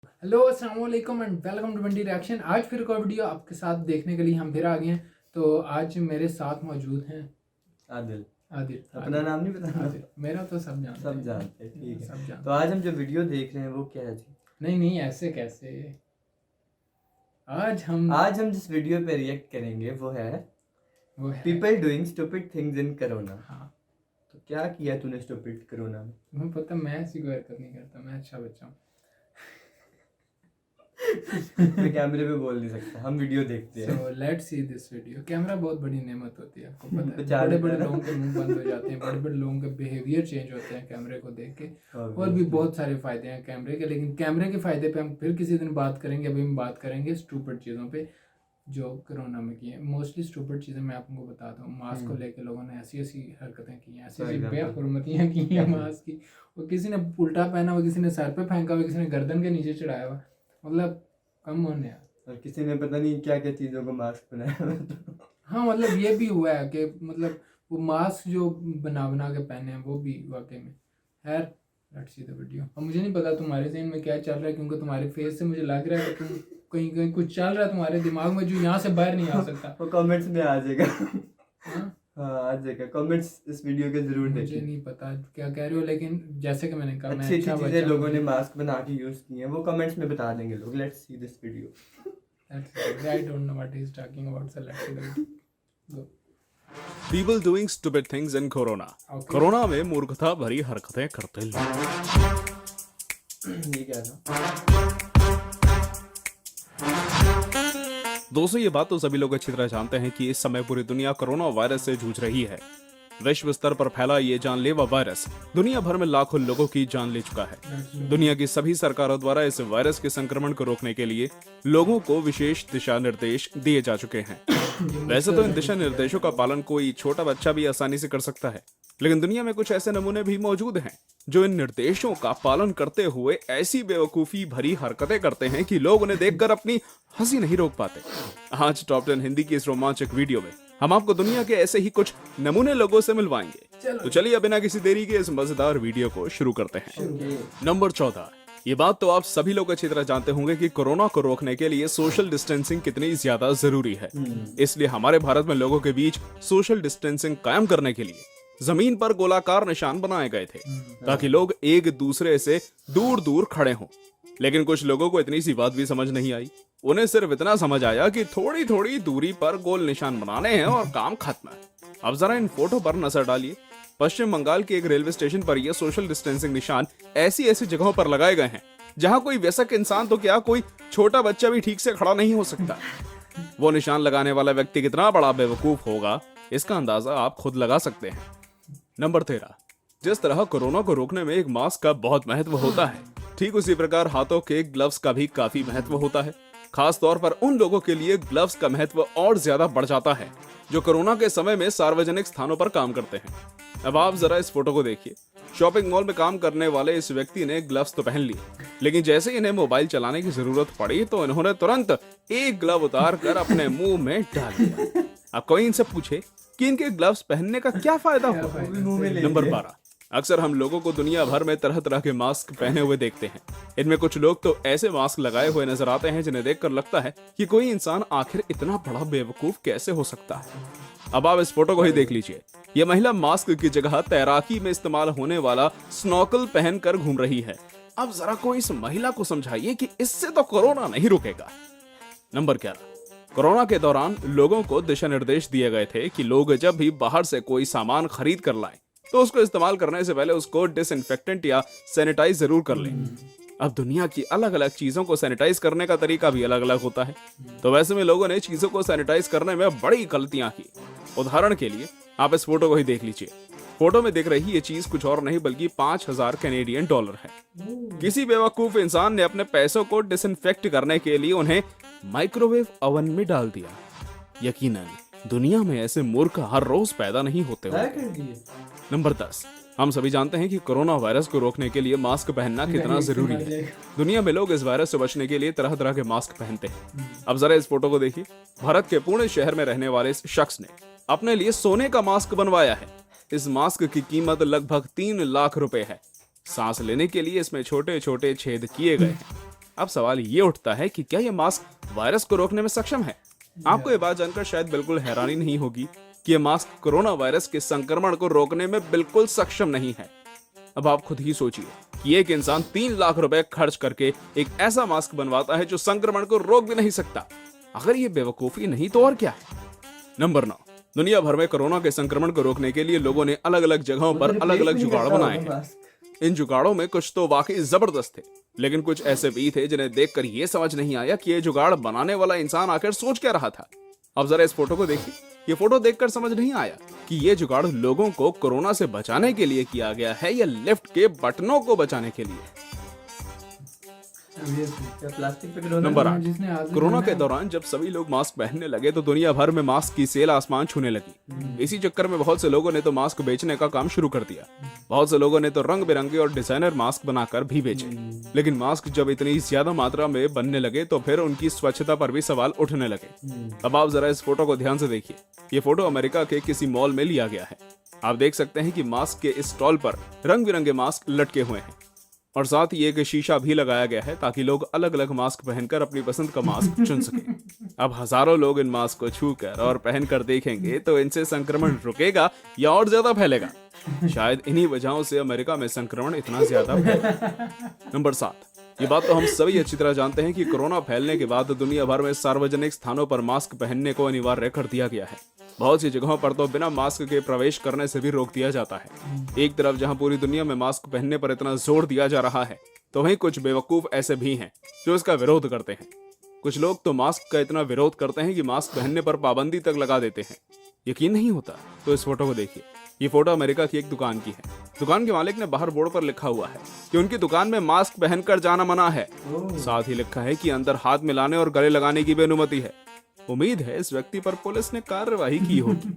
Hello अस्सलाम वालेकुम and welcome to Bunty reaction. आज फिर कोई वीडियो आपके साथ देखने के लिए हम फिर आ गए हैं। तो आज मेरे साथ मौजूद हैं आदिल। आदिल। अपना नाम नहीं बताना? आदिल मेरा तो सब जानते सब हैं। जानते हैं, ठीक सब है। जानते तो आज हम जो वीडियो देख रहे हैं वो क्या है जी? नहीं ऐसे कैसे। आज हम जिस वीडियो पे रिएक्ट करेंगे वो है people. People doing stupid things in corona. हाँ, तो क्या किया तूने स्टूपिड कोरोना में? तुम्हें पता मैं ऐसी कोई हरकत नहीं करता, मैं अच्छा बच्चा हूँ। मैं कैमरे पे बोल नहीं सकता, हम वीडियो देखते हैं। So let's see this video. Camera बहुत बड़ी नेमत होती है, आपको पता है। बेचारे बड़े बड़े का। लोगों के मुंह बंद हो जाते हैं, बड़े बड़े लोगों के बिहेवियर चेंज होते हैं कैमरे को देख के। और भी Obviously। बहुत सारे फायदे हैं कैमरे के, लेकिन कैमरे के फायदे पे हम फिर किसी दिन बात करेंगे। अभी हम बात करेंगे स्टूपिड चीज़ों पे जो कोरोना में की है। मोस्टली स्टूपिड चीज़ें मैं आपको बताता हूँ। मास्क को लेके लोगों ने ऐसी ऐसी हरकतें की हैं, ऐसी For ऐसी example? बेहरमतियाँ की हैं मास्क की। वो किसी ने उल्टा पहना हुआ, किसी ने सर पे फेंका हुआ, किसी ने गर्दन के नीचे चढ़ाया हुआ। मतलब कम होने यार। और किसी ने पता नहीं क्या क्या चीजों को मास्क बनाया हुआ था। हाँ मतलब ये भी हुआ है कि मतलब वो मास्क जो बना बना के पहने हैं वो भी वाकई में। खैर लेट्स सी द वीडियो। अब मुझे नहीं पता तुम्हारे ज़हन में क्या चल रहा है, क्योंकि तुम्हारे फेस से मुझे लग रहा है कि तुम कहीं कहीं कुछ चल रहा है तुम्हारे दिमाग में जो यहाँ से बाहर नहीं आ सकता। वो कमेंट्स में आ जाएगा। हाँ? हाँ आ जाएगा, कमेंट्स इस वीडियो के जरूर मुझे देखिए। नहीं पता क्या कह रहे हो, लेकिन जैसे कि मैंने कहा मैं अच्छी अच्छा अच्छी बच्चा चीजें लोगों हूँ। ने मास्क बना के यूज की हैं, वो कमेंट्स में बता देंगे लोग। Let's see this video. I don't know what he's talking about, so let's see the video. Go. People doing stupid things in Corona. Okay. Corona में मूर्खता भरी हरकतें करते लोग। ये क्या था? दोस्तों ये बात तो सभी लोग अच्छी तरह जानते हैं कि इस समय पूरी दुनिया कोरोना वायरस से जूझ रही है। विश्व स्तर पर फैला ये जानलेवा वायरस दुनिया भर में लाखों लोगों की जान ले चुका है। दुनिया की सभी सरकारों द्वारा इस वायरस के संक्रमण को रोकने के लिए लोगों को विशेष दिशा निर्देश दिए जा चुके हैं। वैसे तो इन दिशा निर्देशों का पालन कोई छोटा बच्चा भी आसानी से कर सकता है, लेकिन दुनिया में कुछ ऐसे नमूने भी मौजूद हैं जो इन निर्देशों का पालन करते हुए ऐसी बेवकूफी भरी हरकतें करते हैं कि लोग उन्हें देखकर अपनी हंसी नहीं रोक पाते। आज टॉप 10 हिंदी की इस रोमांचक वीडियो में हम आपको दुनिया के ऐसे ही कुछ नमूने लोगों से मिलवाएंगे। तो चलिए बिना किसी देरी के इस मजेदार वीडियो को शुरू करते हैं। नंबर 14। ये बात तो आप सभी लोग अच्छी तरह जानते होंगे कि कोरोना को रोकने के लिए सोशल डिस्टेंसिंग कितनी ज्यादा जरूरी है। इसलिए हमारे भारत में लोगों के बीच सोशल डिस्टेंसिंग कायम करने के लिए जमीन पर गोलाकार निशान बनाए गए थे ताकि लोग एक दूसरे से दूर दूर खड़े हों। लेकिन कुछ लोगों को इतनी सी बात भी समझ नहीं आई। उन्हें सिर्फ इतना समझ आया कि थोड़ी थोड़ी दूरी पर गोल निशान बनाने हैं और काम खत्म है। अब जरा इन फोटो पर नजर डालिए। पश्चिम बंगाल के एक रेलवे स्टेशन पर यह सोशल डिस्टेंसिंग निशान ऐसी ऐसी जगहों पर लगाए गए हैं जहां कोई वयस्क इंसान तो क्या कोई छोटा बच्चा भी ठीक से खड़ा नहीं हो सकता। वो निशान लगाने वाला व्यक्ति कितना बड़ा बेवकूफ होगा इसका अंदाजा आप खुद लगा सकते हैं। नंबर 13। जिस तरह कोरोना को रोकने में एक मास्क का बहुत महत्व होता है, ठीक उसी प्रकार हाथों के ग्लव्स का भी काफी महत्व होता है। खास तौर पर उन लोगों के लिए ग्लव्स का महत्व और ज्यादा बढ़ जाता है जो कोरोना के समय में सार्वजनिक स्थानों पर काम करते हैं। अब आप जरा इस फोटो को देखिए। शॉपिंग मॉल में काम करने वाले इस व्यक्ति ने ग्लव्स तो पहन लिए, लेकिन जैसे इन्हें मोबाइल चलाने की जरूरत पड़ी तो इन्होंने तुरंत एक ग्लव उतार कर अपने मुंह में डाल दिया। अब कोई इनसे पूछे कि इनके ग्लव्स पहनने का क्या फायदा हुआ? नंबर 12। अक्सर हम लोगों को दुनिया भर में तरह तरह के मास्क पहने हुए देखते हैं। इनमें कुछ लोग तो ऐसे मास्क लगाए हुए नजर आते हैं जिन्हें देखकर लगता है कि कोई इंसान आखिर इतना बड़ा बेवकूफ कैसे हो सकता है। अब आप इस फोटो को ही देख लीजिए। यह महिला मास्क की जगह तैराकी में इस्तेमाल होने वाला स्नॉकल पहनकर घूम रही है। अब जरा कोई इस महिला को समझाइए कि इससे तो कोरोना नहीं रुकेगा। नंबर 11। कोरोना के दौरान लोगों को दिशा निर्देश दिए गए थे कि लोग जब भी बाहर से कोई सामान खरीद कर लाएं तो उसको इस्तेमाल करने से पहले उसको डिसइंफेक्टेंट या सैनिटाइज जरूर कर लें। अब दुनिया की अलग अलग चीजों को सैनिटाइज करने का तरीका भी अलग अलग होता है, तो वैसे में लोगों ने चीजों को सैनिटाइज करने में बड़ी गलतियां की। उदाहरण के लिए आप इस फोटो को ही देख लीजिए। फोटो में दिख रही ये चीज कुछ और नहीं बल्कि 5000 कैनेडियन डॉलर है। किसी बेवकूफ इंसान ने अपने पैसों को डिसइंफेक्ट करने के लिए उन्हें माइक्रोवेव ओवन में डाल दिया। यकीनन दुनिया में ऐसे मूर्ख हर रोज पैदा नहीं होते होंगे। नंबर 10। हम सभी जानते हैं कि कोरोना वायरस को रोकने के लिए मास्क पहनना कितना जरूरी है। दुनिया में लोग इस वायरस से बचने के लिए तरह तरह के मास्क पहनते हैं। अब जरा इस फोटो को देखिए। भारत के पुणे शहर में रहने वाले इस शख्स ने अपने लिए सोने का मास्क बनवाया है। इस मास्क की कीमत लगभग 3 लाख रुपए है। सांस लेने के लिए इसमें छोटे छोटे छेद किए गए हैं। अब सवाल ये उठता है कि क्या ये मास्क वायरस को रोकने में सक्षम है? आपको ये बात जानकर शायद बिल्कुल हैरानी नहीं होगी कि ये मास्क कोरोना वायरस के संक्रमण को रोकने में बिल्कुल सक्षम नहीं है। अब आप खुद ही सोचिए कि एक इंसान 3 लाख रुपए खर्च करके एक ऐसा मास्क बनवाता है जो संक्रमण को रोक भी नहीं सकता। अगर ये बेवकूफी नहीं तो और क्या है। नंबर 9, दुनिया भर में कोरोना के संक्रमण को रोकने के लिए लोगों ने अलग अलग जगहों पर अलग अलग जुगाड़ बनाए हैं। इन जुगाड़ों में कुछ तो वाकई जबरदस्त थे, लेकिन कुछ ऐसे भी थे जिन्हें देखकर ये समझ नहीं आया कि ये जुगाड़ बनाने वाला इंसान आखिर सोच क्या रहा था। अब जरा इस फोटो को देखिए। ये फोटो देखकर समझ नहीं आया कि ये जुगाड़ लोगों को कोरोना से बचाने के लिए किया गया है या लिफ्ट के बटनों को बचाने के लिए। प्लास्टिक पे नंबर 8, जिसने आगे कोरोना बनाया के दौरान जब सभी लोग मास्क पहनने लगे तो दुनिया भर में मास्क की सेल आसमान छूने लगी। इसी चक्कर में बहुत से लोगों ने तो मास्क बेचने का काम शुरू कर दिया। बहुत से लोगों ने तो रंग बिरंगे और डिजाइनर मास्क बनाकर भी बेचे। लेकिन मास्क जब इतनी ज्यादा मात्रा में बनने लगे तो फिर उनकी स्वच्छता पर भी सवाल उठने लगे। अब आप जरा इस फोटो को ध्यान से देखिए। ये फोटो अमेरिका के किसी मॉल में लिया गया है। आप देख सकते हैं कि मास्क के इस स्टॉल पर रंग बिरंगे मास्क लटके हुए हैं और साथ ही एक शीशा भी लगाया गया है ताकि लोग अलग अलग मास्क पहनकर अपनी पसंद का मास्क चुन सकें। अब हजारों लोग इन मास्क को छूकर और पहनकर देखेंगे तो इनसे संक्रमण रुकेगा या और ज्यादा फैलेगा। शायद इन्हीं वजहों से अमेरिका में संक्रमण इतना ज्यादा फैला। नंबर 7, ये बात तो हम सभी अच्छी तरह जानते हैं कि कोरोना फैलने के बाद दुनिया भर में सार्वजनिक स्थानों पर मास्क पहनने को अनिवार्य कर दिया गया है। बहुत सी जगहों पर तो बिना मास्क के प्रवेश करने से भी रोक दिया जाता है। एक तरफ जहां पूरी दुनिया में मास्क पहनने पर इतना जोर दिया जा रहा है तो वहीं कुछ बेवकूफ ऐसे भी हैं जो इसका विरोध करते हैं। कुछ लोग तो मास्क का इतना विरोध करते हैं कि मास्क पहनने पर पाबंदी तक लगा देते हैं। यकीन नहीं होता तो इस फोटो को देखिए। ये फोटो अमेरिका की एक दुकान की है। दुकान के मालिक ने बाहर बोर्ड पर लिखा हुआ है कि उनकी दुकान में मास्क पहनकर जाना मना है। साथ ही लिखा है कि अंदर हाथ मिलाने और गले लगाने की भी अनुमति है। उम्मीद है इस व्यक्ति पर पुलिस ने कार्रवाई की होगी।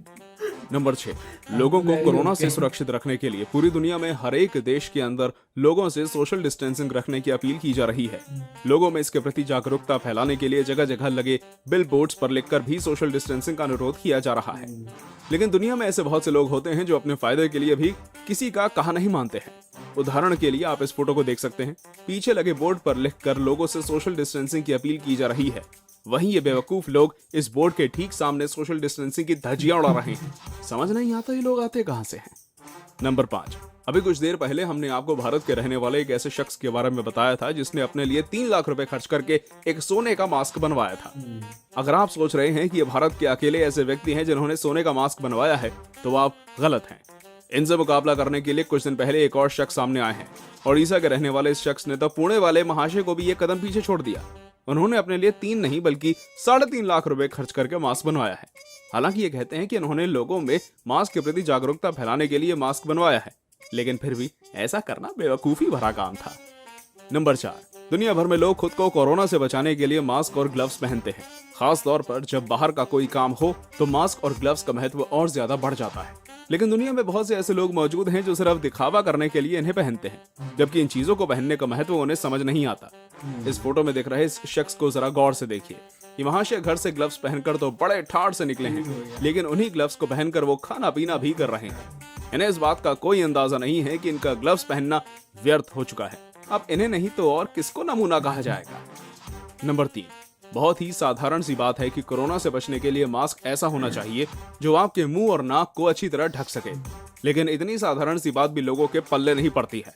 नंबर 6, लोगों को कोरोना से सुरक्षित रखने के लिए पूरी दुनिया में हर एक देश के अंदर लोगों से सोशल डिस्टेंसिंग रखने की अपील की जा रही है। लोगों में इसके प्रति जागरूकता फैलाने के लिए जगह जगह लगे बिल बोर्ड्स पर लिखकर भी सोशल डिस्टेंसिंग का अनुरोध किया जा रहा है। लेकिन दुनिया में ऐसे बहुत से लोग होते हैं जो अपने फायदे के लिए भी किसी का कहा नहीं मानते हैं। उदाहरण के लिए आप इस फोटो को देख सकते हैं। पीछे लगे बोर्ड पर लिखकर लोगों से सोशल डिस्टेंसिंग की अपील की जा रही है। वहीं ये बेवकूफ लोग इस बोर्ड के ठीक सामने सोशल डिस्टेंसिंग की धज्जियां उड़ा रहे हैं। समझ नहीं आता ये लोग आते कहां से हैं। नंबर 5, अभी कुछ देर पहले हमने आपको भारत के रहने वाले एक ऐसे शख्स के बारे में बताया था जिसने अपने लिए 3 लाख रुपए खर्च करके एक सोने का मास्क बनवाया था। अगर आप सोच रहे हैं कि ये भारत के अकेले ऐसे व्यक्ति हैं जिन्होंने सोने का मास्क बनवाया है तो आप गलत हैं। इनसे मुकाबला करने के लिए कुछ दिन पहले एक और शख्स सामने आए हैं। ओडिशा के रहने वाले इस शख्स ने तो पुणे वाले महाशय को भी ये कदम पीछे छोड़ दिया। उन्होंने अपने लिए 3 नहीं बल्कि 3.5 लाख रुपए खर्च करके मास्क बनवाया है। हालांकि ये कहते हैं कि उन्होंने लोगों में मास्क के प्रति जागरूकता फैलाने के लिए मास्क बनवाया है, लेकिन फिर भी ऐसा करना बेवकूफी भरा काम था। नंबर 4, दुनिया भर में लोग खुद को कोरोना से बचाने के लिए मास्क और ग्लव्स पहनते हैं। खास तौर पर जब बाहर का कोई काम हो तो मास्क और ग्लव्स का महत्व और ज्यादा बढ़ जाता है। लेकिन दुनिया में बहुत से ऐसे लोग मौजूद हैं जो सिर्फ दिखावा करने के लिए इन्हें पहनते हैं, जबकि इन चीजों को पहनने का महत्व उन्हें समझ नहीं आता। इस फोटो में दिख रहे इस शख्स को जरा गौर से देखिए। ये महाशय घर से ग्लव्स पहनकर तो बड़े ठाड़ से निकले हैं, लेकिन उन्हीं ग्लव्स को पहनकर वो खाना पीना भी कर रहे हैं। इन्हें इस बात का कोई अंदाजा नहीं है कि इनका ग्लव्स पहनना व्यर्थ हो चुका है। अब इन्हें नहीं तो और किसको नमूना कहा जाएगा। नंबर 3, बहुत ही साधारण सी बात है कि कोरोना से बचने के लिए मास्क ऐसा होना चाहिए जो आपके मुंह और नाक को अच्छी तरह ढक सके। लेकिन इतनी साधारण सी बात भी लोगों के पल्ले नहीं पड़ती है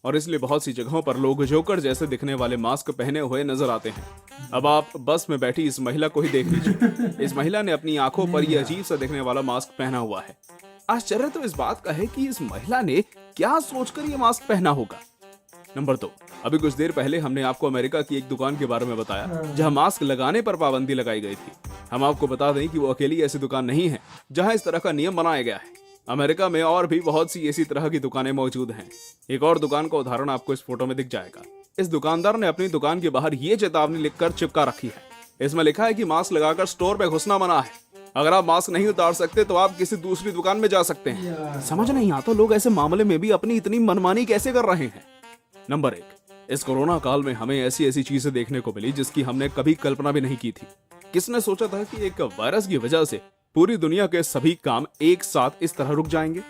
और इसलिए बहुत सी जगहों पर लोग जोकर जैसे दिखने वाले मास्क पहने हुए नजर आते हैं। अब आप बस में बैठी इस महिला को ही देख लीजिए। इस महिला ने अपनी आंखों पर यह अजीब सा दिखने वाला मास्क पहना हुआ है। आश्चर्य तो इस बात का है कि इस महिला ने क्या सोचकर ये मास्क पहना होगा। नंबर 2, अभी कुछ देर पहले हमने आपको अमेरिका की एक दुकान के बारे में बताया जहां मास्क लगाने पर पाबंदी लगाई गई थी। हम आपको बता दें कि वो अकेली ऐसी दुकान नहीं है जहां इस तरह का नियम बनाया गया है। अमेरिका में और भी बहुत सी ऐसी तरह की दुकानें मौजूद हैं। एक और दुकान का उदाहरण आपको इस फोटो में दिख जाएगा। इस दुकानदार ने अपनी दुकान के बाहर ये चेतावनी लिखकर चिपका रखी है। इसमें लिखा है कि मास्क लगाकर स्टोर पे घुसना मना है। अगर आप मास्क नहीं उतार सकते तो आप किसी दूसरी दुकान में जा सकते हैं। समझ नहीं आता लोग ऐसे मामले में भी अपनी इतनी मनमानी कैसे कर रहे हैं। नंबर 1, इस कोरोना काल में हमें ऐसी ऐसी चीजें देखने को मिली जिसकी हमने कभी कल्पना भी नहीं की थी। किसने सोचा था कि एक वायरस की वजह से पूरी दुनिया के सभी काम एक साथ इस तरह रुक जाएंगे,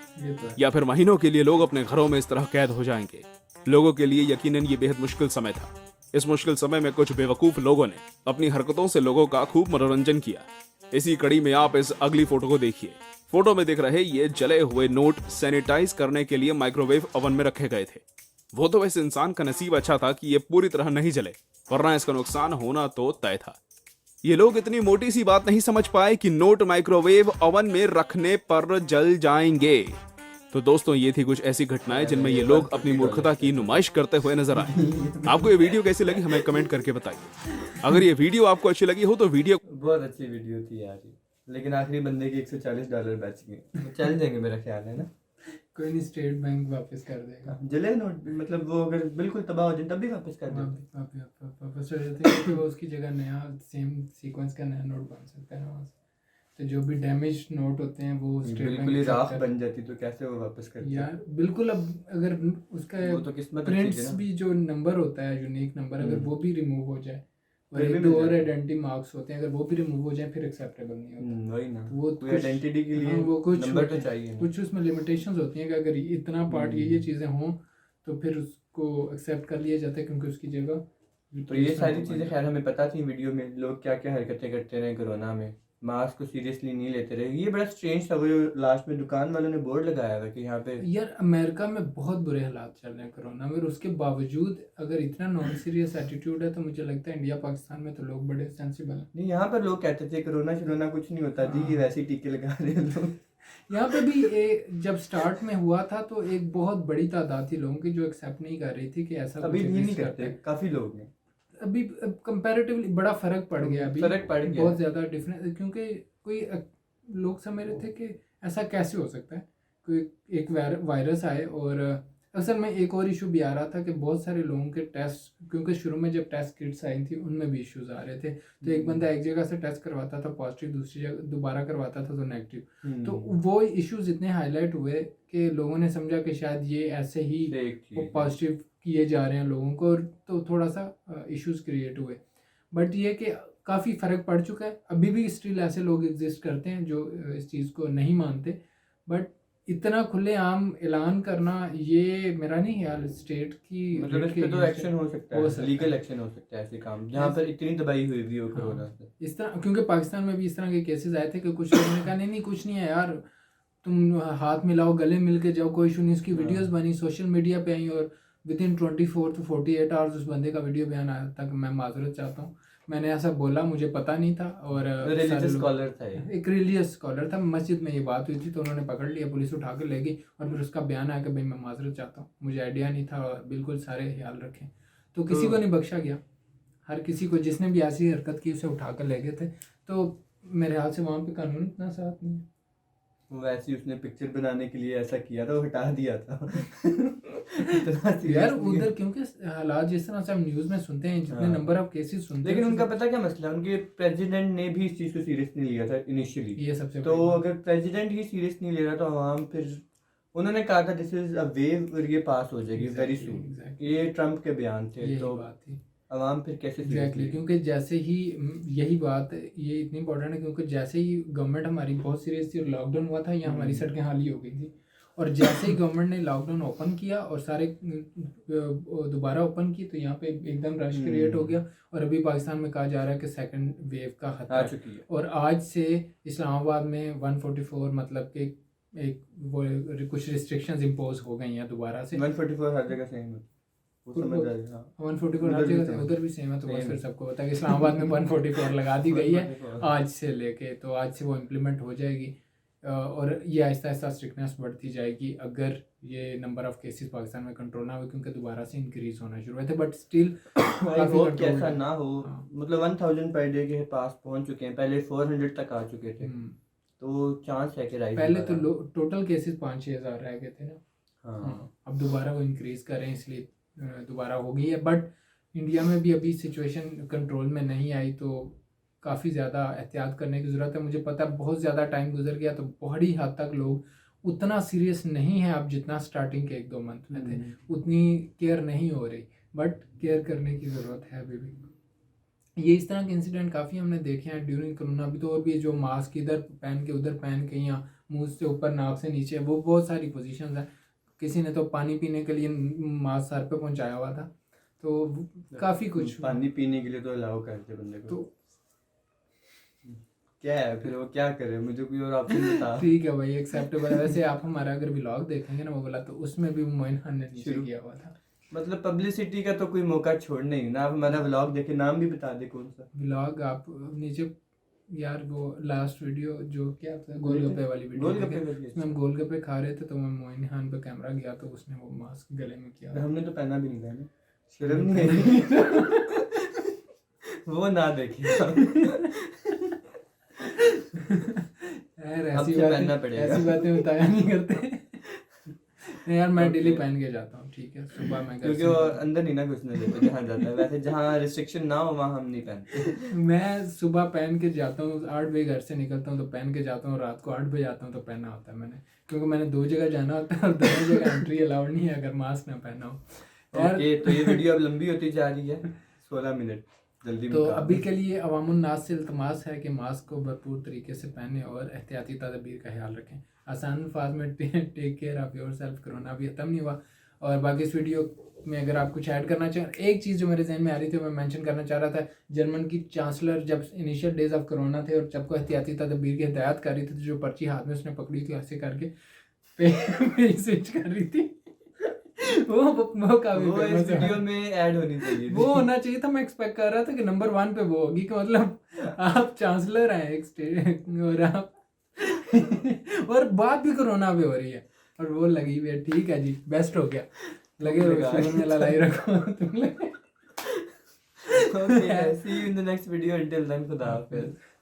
या फिर महीनों के लिए लोग अपने घरों में इस तरह कैद हो जाएंगे। लोगों के लिए यकीनन ये बेहद मुश्किल समय था। इस मुश्किल समय में कुछ बेवकूफ लोगों ने अपनी हरकतों से लोगों का खूब मनोरंजन किया। इसी कड़ी में आप इस अगली फोटो को देखिए। फोटो में दिख रहे ये जले हुए नोट सैनिटाइज करने के लिए माइक्रोवेव ओवन में रखे गए थे। वो तो इस इंसान का नसीब अच्छा था कि ये पूरी तरह नहीं जले, वरना इसका नुकसान होना तो तय था। ये लोग इतनी मोटी सी बात नहीं समझ पाए कि नोट माइक्रोवेव ओवन में रखने पर जल जाएंगे। तो दोस्तों, ये थी कुछ ऐसी घटनाएं जिनमें ये लोग अपनी मूर्खता की नुमाइश करते हुए नजर आए। आपको ये वीडियो कैसी लगी हमें कमेंट करके बताइए। अगर ये वीडियो आपको अच्छी लगी हो तो वीडियो बहुत अच्छी वीडियो थी यार ये। लेकिन आखिरी बंदे के $140 बच गए, चल देंगे मेरा ख्याल है ना। कोई नहीं, स्टेट बैंक वापस कर देगा। जले नोट मतलब वो अगर बिल्कुल तबाह हो जाए तब भी वापस कर देंगे। वापस हो जाते हैं, वो उसकी जगह नया सेम सीक्वेंस का नया नोट बन सकता है वहाँ से। तो जो भी डैमेज नोट होते हैं वो स्टेट बैंक बिल्कुल ही राख बन जाती तो कैसे वो वापस करते यार बिल्कुल। अब अगर उसका वो तो किस्मत अच्छी थी प्रिंट्स ना। भी जो नंबर होता है, यूनिक नंबर, अगर वो भी रिमूव हो जाए और फिर भी एक मिल दो और जाता है। आइडेंटिटी मार्क्स होते हैं, अगर वो भी रिमूव हो जाए फिर एक्सेप्टेबल नहीं होता। वही ना, वो कोई कुछ- आइडेंटिटी के लिए हाँ, वो कुछ नंबर होते तो हैं। चाहिए ना। कुछ उसमें लिमिटेशंस होती हैं कि अगर इतना पार्ट ये चीज़ें हों तो फिर उसको एक्सेप्ट कर लिया जाता है, क्योंकि उसकी जगह तो ये सारी चीज़ें खैर हमें पता थी वीडियो में, लोग क्या क्या हरकतें करते रहे कोरोना में, मास्क को सीरियसली नहीं लेते रहे। ये बड़ा स्ट्रेंज था वो जो लास्ट में दुकान वालों ने बोर्ड लगाया हुआ कि यहाँ पे यार अमेरिका में बहुत बुरे हालात चल रहे हैं कोरोना में, और उसके बावजूद अगर इतना नॉन सीरियस एटीट्यूड है तो मुझे लगता है इंडिया पाकिस्तान में तो लोग बड़े सेंसिबल हैं। नहीं, यहाँ पर लोग कहते थे कोरोना शिरोना कुछ नहीं होता जी, वैसे ही टीके लगा रहे हैं लोग। यहाँ पे भी जब स्टार्ट में हुआ था तो एक बहुत बड़ी तादाद थी लोगों की जो एक्सेप्ट नहीं कर रही थी कि ऐसा अभी कुछ भी नहीं exist करता करते है। काफी लोग ने। अभी कंपैरेटिवली बड़ा फर्क पड़ गया, अभी फर्क पड़ गया। बहुत ज्यादा डिफरेंस, क्योंकि कोई लोग समझ रहे थे कि ऐसा कैसे हो सकता है, कोई एक वायरस आए। और असल में एक और इशू भी आ रहा था कि बहुत सारे लोगों के टेस्ट, क्योंकि शुरू में जब टेस्ट किट्स आई थी उनमें भी इश्यूज आ रहे थे। तो एक बंदा एक जगह से टेस्ट करवाता था पॉजिटिव, दूसरी जगह दोबारा करवाता था तो नेगेटिव। तो वो इश्यूज इतने हाईलाइट हुए कि लोगों ने समझा कि शायद ये ऐसे ही वो पॉजिटिव किए जा रहे हैं लोगों को, और तो थोड़ा सा इश्यूज क्रिएट हुए। बट ये कि काफ़ी फ़र्क पड़ चुका है। अभी भी स्टिल ऐसे लोग एग्जिस्ट करते हैं जो इस चीज़ को नहीं मानते, बट इतना खुलेआम ऐलान करना ये मेरा नहीं ख्याल स्टेट की मतलब इस पे तो एक्शन हो सकता है, लीगल एक्शन हो सकता है ऐसे काम जहाँ पर इतनी तबाही हुई भी हो कोरोना से। इस तरह, क्योंकि पाकिस्तान में भी इस तरह के केसेस आए थे कि कुछ लोगों ने कहा नहीं कुछ नहीं है यार, तुम हाथ मिलाओ, गले मिल के जाओ, कोई इशू नहीं। उसकी वीडियोस बनी, सोशल मीडिया पे आई, और विद इन 24 to 48 आवर्स उस बंदे का वीडियो बयान आया था कि मैं माजरत चाहता हूँ, मैंने ऐसा बोला, मुझे पता नहीं था। और रिलीजियस स्कॉलर था ये, एक रिलीजियस स्कॉलर था, मस्जिद में ये बात हुई थी तो उन्होंने पकड़ लिया, पुलिस उठा कर ले गई, और फिर उसका बयान आया कि भाई मैं माजरत चाहता हूँ, मुझे आइडिया नहीं था, और बिल्कुल सारे ख्याल रखें। तो किसी को नहीं बख्शा गया, हर किसी को जिसने भी ऐसी हरकत की उसे उठा कर ले गए थे। तो मेरे हाथ से वहाँ पे कानून इतना साथ नहीं है। वैसे उसने पिक्चर बनाने के लिए ऐसा किया था, वो हटा दिया था। यार उधर क्योंकि हालात जिस तरह से हम न्यूज़ में सुनते हैं, जितने नंबर ऑफ केसेस सुनते हैं, लेकिन उनका पता क्या मसला, उनके प्रेसिडेंट ने भी इस चीज़ को सीरियस नहीं लिया था इनिशियली। ये सबसे तो अगर प्रेसिडेंट ही सीरियस नहीं ले रहा तो आवाम फिर, उन्होंने कहा था दिस इज अ वेव और ये पास हो जाएगी वेरी सून, ये ट्रम्प के बयान थे। तो बात थी आवाम फिर कैसे एग्जैक्टली, क्योंकि जैसे ही यही बात ये इतनी इंपॉर्टेंट है, क्योंकि जैसे ही गवर्नमेंट हमारी बहुत सीरियस थी और लॉकडाउन हुआ था, या हमारी सड़कें खाली हो गई थी, और जैसे ही गवर्नमेंट ने लॉकडाउन ओपन किया और सारे दोबारा ओपन की, तो यहाँ पे एकदम रश क्रिएट हो गया। और अभी पाकिस्तान में कहा जा रहा है कि सेकंड वेव का खतरा आ चुकी है, और आज से इस्लामाबाद में 144 मतलब कि एक वो कुछ रिस्ट्रिक्शंस इम्पोज हो गई हैं दोबारा से। 144 हर जगह सेम है, वो समझ आ गया। 144 हर जगह उधर भी सेम है, तो बस फिर सबको पता है कि इस्लामाबाद में 144 लगा दी गई है आज से लेके, तो आज से वो इम्प्लीमेंट हो जाएगी। और ये आहिस्ता आहिस्ता स्ट्रिक्टनेस बढ़ती जाएगी अगर ये नंबर ऑफ केसेस पाकिस्तान में कंट्रोल ना हो, क्योंकि दोबारा से इंक्रीज होना शुरू हुए थे, बट स्टिल काफी ऐसा ना हो। मतलब 1000 पर डे के पास पहुंच चुके हैं, पहले 400 तक आ चुके थे, तो चांस है कि राइज। पहले तो टोटल केसेस 5-6 हज़ार रह गए थे ना। हाँ, अब दोबारा वो इंक्रीज कर रहे हैं, इसलिए दोबारा हो गई है। बट इंडिया में भी अभी सिचुएशन कंट्रोल में नहीं आई, तो काफ़ी ज़्यादा एहतियात करने की ज़रूरत है। मुझे पता है बहुत ज़्यादा टाइम गुजर गया, तो बड़ी हद तक लोग उतना सीरियस नहीं है अब जितना स्टार्टिंग के 1-2 मंथ में थे, उतनी केयर नहीं हो रही, बट केयर करने की ज़रूरत है अभी भी। ये इस तरह के इंसिडेंट काफ़ी हमने देखे हैं ड्यूरिंग कोरोना भी। तो और भी जो मास्क इधर पहन के उधर पहन के, या मुँह से ऊपर नाक से नीचे, वो बहुत सारी पोजीशंस हैं। किसी ने तो पानी पीने के लिए मास्क सर पे पहुंचाया हुआ था, तो काफ़ी कुछ पानी पीने के लिए तो अलाउ करते बंदे को। तो क्या है फिर वो क्या करे, मुझे कोई और ऑप्शन बता। ठीक है भाई, एक्सेप्टेबल है। वैसे आप हमारा अगर व्लॉग देखेंगे ना वो वाला, तो उसमें भी मोइन खान ने नीचे किया हुआ था। मतलब पब्लिसिटी का तो कोई मौका छोड़ना ही ना। आप हमारा व्लॉग देखे, नाम भी बता दे कौन सा व्लॉग आप नीचे यार, वो लास्ट वीडियो जो क्या था, गोलगप्पे वाली वीडियो गोलगप्पे देखे? वाली, उसमें हम गोलगप्पे खा रहे थे, तो मैं मोइन खान पे कैमरा गया तो उसने वो मास्क गले में किया। हमने तो पहना भी नहीं था ना, शर्म नहीं वो ना देखे यार अब से पहनना पड़ेगा। ऐसी बातें बताया नहीं करते। नहीं यार, मैं डेली पहन के जाता हूँ, ठीक है। सुबह मैं घर क्योंकि से वो अंदर नहीं ना घुसने देते जहाँ जाता है। वैसे जहाँ रिस्ट्रिक्शन ना हो वहाँ हम नहीं पहनते। मैं सुबह पहन के जाता हूँ, 8 बजे घर से निकलता हूँ तो पहन के जाता हूँ, रात को 8 बजे आता हूँ तो पहना होता है मैंने, क्योंकि मैंने 2 जगह जाना होता है और दोनों जगह एंट्री अलाउड नहीं है अगर मास्क ना पहना हो। यार ओके, तो ये वीडियो अब लंबी होती जा रही है, 16 मिनट, जल्दी तो मुका। अभी के लिए अवामुन्नास से इल्तमास है कि मास्क को भरपूर तरीके से पहने और एहतियाती तदबीर का ख्याल रखें। आसान अल्फाज में take care of yourself. कोरोना अभी ख़त्म नहीं हुआ। और बाकी इस वीडियो में अगर आप कुछ ऐड करना चाहें, एक चीज़ जो मेरे जहन में आ रही थी मैं मेंशन करना चाह रहा था। जर्मन की चांसलर जब इनिशियल डेज ऑफ कोरोना थे और सबको एहतियाती तदबीर की हिदायत कर रही थी, तो जो पर्ची हाथ में उसने पकड़ी थी ऐसे करके पे स्विच कर रही थी। वो काफी वो इस famous है। वीडियो में ऐड होनी चाहिए वो होना चाहिए था। मैं एक्सपेक्ट कर रहा था कि नंबर 1 पे वो होगी, कि मतलब आप चांसलर हैं एक स्टेट और आप और बात भी कोरोना पे हो रही है और वो लगी हुई है। ठीक है जी, बेस्ट हो गया। लगे लगा। शुगर में ललाई रखो तुम लगे। Okay, see you in the next video, until then खुदा हाफिज।